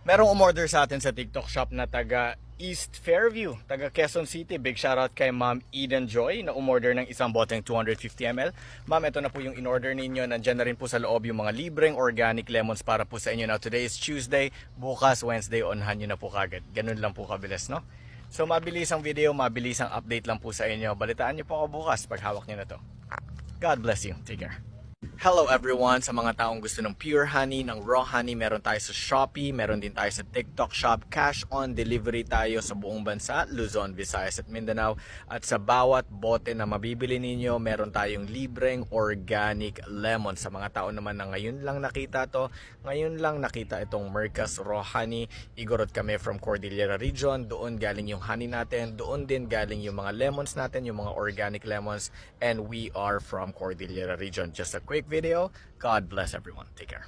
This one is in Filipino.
Merong umorder sa atin sa TikTok shop na taga East Fairview, taga Quezon City. Big shoutout kay Ma'am Eden Joy na umorder ng isang boteng 250 ml. Ma'am, ito na po yung in-order ninyo. Nandyan na rin po sa loob yung mga libreng organic lemons para po sa inyo. Now today is Tuesday, bukas Wednesday, onhan nyo na po kagad. Ganun lang po kabilis, no? So mabilis ang video, mabilis ang update lang po sa inyo. Balitaan nyo po ako bukas pag hawak nyo na to. God bless you. Take care. Hello everyone, sa mga taong gusto ng pure honey, ng raw honey, meron tayo sa Shopee, meron din tayo sa TikTok Shop. Cash on delivery tayo sa buong bansa, Luzon, Visayas at Mindanao. At sa bawat bote na mabibili ninyo, meron tayong libreng organic lemon. Sa mga tao naman na ngayon lang nakita to, ngayon lang nakita itong Mercas Raw Honey. Igorot kami from Cordillera Region, doon galing yung honey natin, doon din galing yung mga lemons natin, yung mga organic lemons, and we are from Cordillera Region. Just a quick video. God bless everyone. Take care.